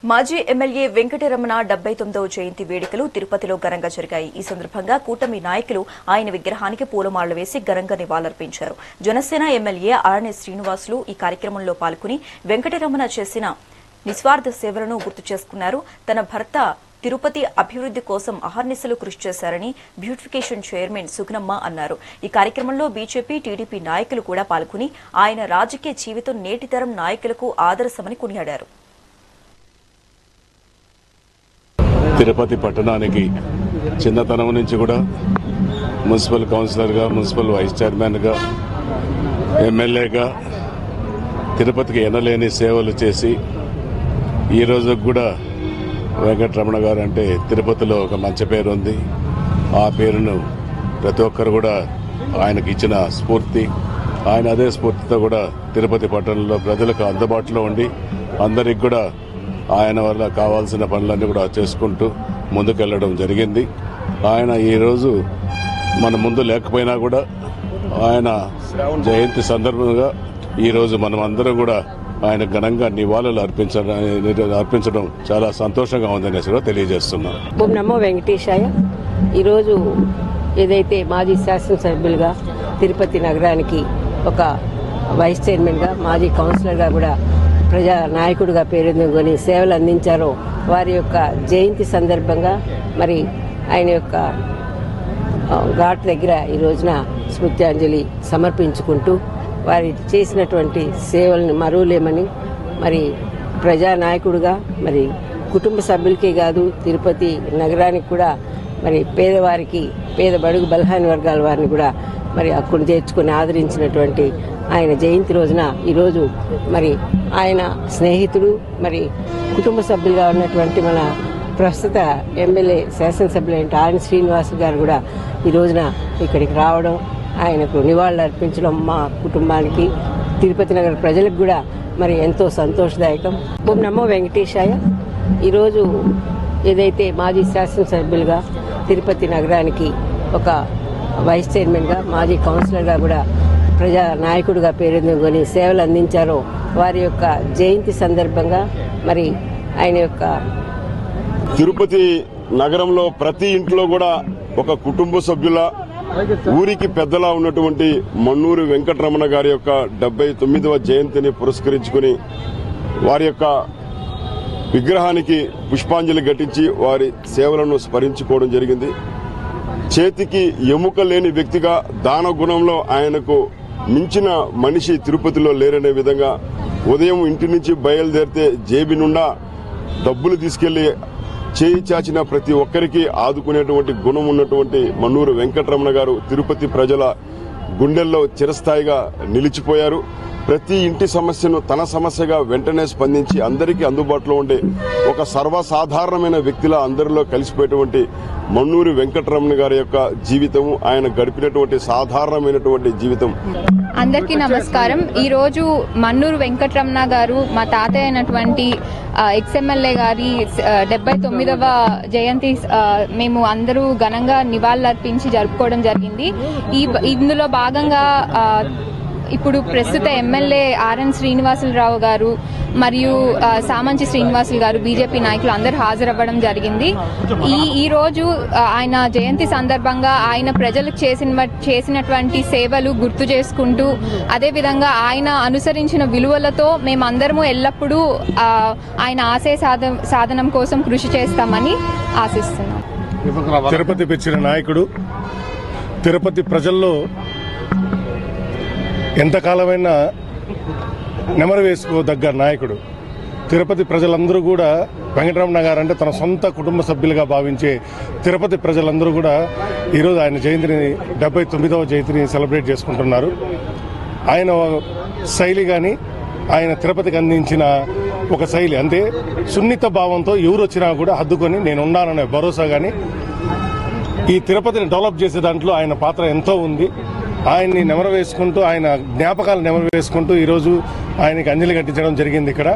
మాజీ ఎమ్మెల్యే వెంకటరమణ 79వ జయంతి వేడుకలు తిరుపతిలో ఘనంగా జరిగాయి. ఈ సందర్భంగా కూటమి నాయకులు ఆయన విగ్రహానికి పూలమాలలు వేసి ఘనంగా నివాళులర్పించారు. జనసేన ఎమ్మెల్యే ఆర్ఎన్ శ్రీనివాసులు ఈ కార్యక్రమంలో పాల్గొని వెంకటరమణ చేసిన నిస్వార్థ సేవలను గుర్తు చేసుకున్నారు. తన భర్త తిరుపతి అభివృద్ధి కోసం అహర్నిశలు కృషి చేశారని బ్యూటిఫికేషన్ చైర్మన్ సుగుణమ్మ అన్నారు. ఈ కార్యక్రమంలో బీజేపీ, టీడీపీ నాయకులు కూడా పాల్గొని ఆయన రాజకీయ జీవితం నేటితరం నాయకులకు ఆదర్శమని కొనియాడారు. తిరుపతి పట్టణానికి చిన్నతనం నుంచి కూడా మున్సిపల్ కౌన్సిలర్గా, మున్సిపల్ వైస్ చైర్మన్గా, ఎమ్మెల్యేగా తిరుపతికి ఎనలేని సేవలు చేసి ఈ రోజు కూడా వెంకటరమణ గారు అంటే తిరుపతిలో ఒక మంచి పేరు ఉంది. ఆ పేరును ప్రతి ఒక్కరు కూడా ఆయనకి ఇచ్చిన స్ఫూర్తి, ఆయన అదే స్ఫూర్తితో కూడా తిరుపతి పట్టణంలో ప్రజలకు అందుబాటులో ఉండి అందరికి కూడా ఆయన వల్ల కావాల్సిన పనులన్నీ కూడా చేసుకుంటూ ముందుకెళ్లడం జరిగింది. ఆయన ఈరోజు మన ముందు లేకపోయినా కూడా ఆయన జయంతి సందర్భంగా ఈరోజు మనం అందరం కూడా ఆయన ఘనంగా నివాళులు అర్పించడం చాలా సంతోషంగా ఉందనేసి కూడా తెలియజేస్తున్నాం. ఓం నమో వెంకటేశాయ. ఈరోజు ఏదైతే మాజీ శాసనసభ్యులుగా తిరుపతి నగరానికి ఒక వైస్ చైర్మన్గా, మాజీ కౌన్సిలర్గా కూడా ప్రజా నాయకుడిగా పేరొందుకొని సేవలు అందించారో వారి యొక్క జయంతి సందర్భంగా మరి ఆయన యొక్క ఘాట్ దగ్గర ఈ రోజున స్మృత్యాంజలి సమర్పించుకుంటూ వారి చేసినటువంటి సేవలను మరువలేమని, మరి ప్రజానాయకుడిగా మరి కుటుంబ సభ్యులకే కాదు తిరుపతి నగరానికి కూడా మరి పేదవారికి, పేద బడుగు బలహీన వర్గాల వారిని కూడా మరి అక్కడ చేర్చుకుని ఆదరించినటువంటి ఆయన జయంతి రోజున ఈరోజు మరి ఆయన స్నేహితుడు, మరి కుటుంబ సభ్యులుగా ఉన్నటువంటి మన ప్రస్తుత ఎమ్మెల్యే శాసనసభ్యులైన ఆర్ఎన్ శ్రీనివాస్ గారు కూడా ఈ రోజున ఇక్కడికి రావడం, ఆయనకు నివాళులు అర్పించడం మా కుటుంబానికి, తిరుపతి నగర ప్రజలకు కూడా మరి ఎంతో సంతోషదాయకం. ఓం నమో వెంకటేశాయ. ఈరోజు ఏదైతే మాజీ శాసనసభ్యులుగా తిరుపతి నగరానికి ఒక వైస్ చైర్మన్గా, మాజీ కౌన్సిలర్గా కూడా ప్రజా నాయకుడిగా పేరొందుకొని సేవలు అందించారో వారి యొక్క జయంతి సందర్భంగా మరి ఆయన యొక్క తిరుపతి నగరంలో ప్రతి ఇంట్లో కూడా ఒక కుటుంబ సభ్యుల, ఊరికి పెద్దలా ఉన్నటువంటి మన్నూరు వెంకటరమణ గారి యొక్క 79వ జయంతిని పురస్కరించుకుని వారి యొక్క విగ్రహానికి పుష్పాంజలి ఘటించి వారి సేవలను స్మరించుకోవడం జరిగింది. చేతికి ఎముక లేని వ్యక్తిగా దాన గుణంలో ఆయనకు మించిన మనిషి తిరుపతిలో లేరనే విధంగా ఉదయం ఇంటి నుంచి బయలుదేరితే జేబి నుండా డబ్బులు తీసుకెళ్లి చేయి చాచిన ప్రతి ఒక్కరికి ఆదుకునేటువంటి గుణం ఉన్నటువంటి మన్నూరు వెంకటరమణ గారు తిరుపతి ప్రజల గుండెల్లో చిరస్థాయిగా నిలిచిపోయారు. ప్రతి ఇంటి సమస్యను తన సమస్యగా వెంటనే స్పందించి అందరికీ అందుబాటులో ఉండే ఒక సర్వసాధారణమైన వ్యక్తిలా అందరిలో కలిసిపోయేటువంటి మన్నూరు వెంకటరమణ గారి యొక్క జీవితం, ఆయన గడిపినటువంటి సాధారణమైనటువంటి జీవితం. అందరికీ నమస్కారం. ఈరోజు మన్నూరు వెంకటరమణ గారు, మా తాతయ్య అయినటువంటి ఎక్స్ఎమ్మెల్యే గారి 79వ జయంతి మేము అందరూ ఘనంగా నివాళులర్పించి జరుపుకోవడం జరిగింది. ఇందులో భాగంగా ఇప్పుడు ప్రస్తుత ఎమ్మెల్యే ఆర్ఎన్ శ్రీనివాసులరావు గారు మరియు సామంచి శ్రీనివాసులు గారు, బీజేపీ నాయకులు అందరూ హాజరవ్వడం జరిగింది. ఈ రోజు ఆయన జయంతి సందర్భంగా ఆయన ప్రజలకు చేసినటువంటి సేవలు గుర్తు చేసుకుంటూ, అదేవిధంగా ఆయన అనుసరించిన విలువలతో మేమందరము ఎల్లప్పుడూ ఆయన ఆశయ సాధనం కోసం కృషి చేస్తామని ఆశిస్తున్నాం. తిరుపతి పెంచిన నాయకుడు, తిరుపతి ప్రజల్లో ఎంతకాలమైనా నెమరు వేసుకోదగ్గ నాయకుడు. తిరుపతి ప్రజలందరూ కూడా వెంకటరమణ గారు అంటే తన సొంత కుటుంబ సభ్యులుగా భావించే తిరుపతి ప్రజలందరూ కూడా ఈరోజు ఆయన జయంతిని 79వ జయంతిని సెలబ్రేట్ చేసుకుంటున్నారు. ఆయన శైలి కానీ, ఆయన తిరుపతికి అందించిన ఒక శైలి అంటే సున్నిత భావంతో ఎవరు వచ్చినా కూడా హద్దుకొని నేను ఉన్నాననే భరోసా కానీ, ఈ తిరుపతిని డెవలప్ చేసే దాంట్లో ఆయన పాత్ర ఎంతో ఉంది. ఆయన్ని నెమరు వేసుకుంటూ, ఆయన జ్ఞాపకాలు నెమరు వేసుకుంటూ ఈరోజు ఆయనకి అంజలి ఘటించడం జరిగింది ఇక్కడ.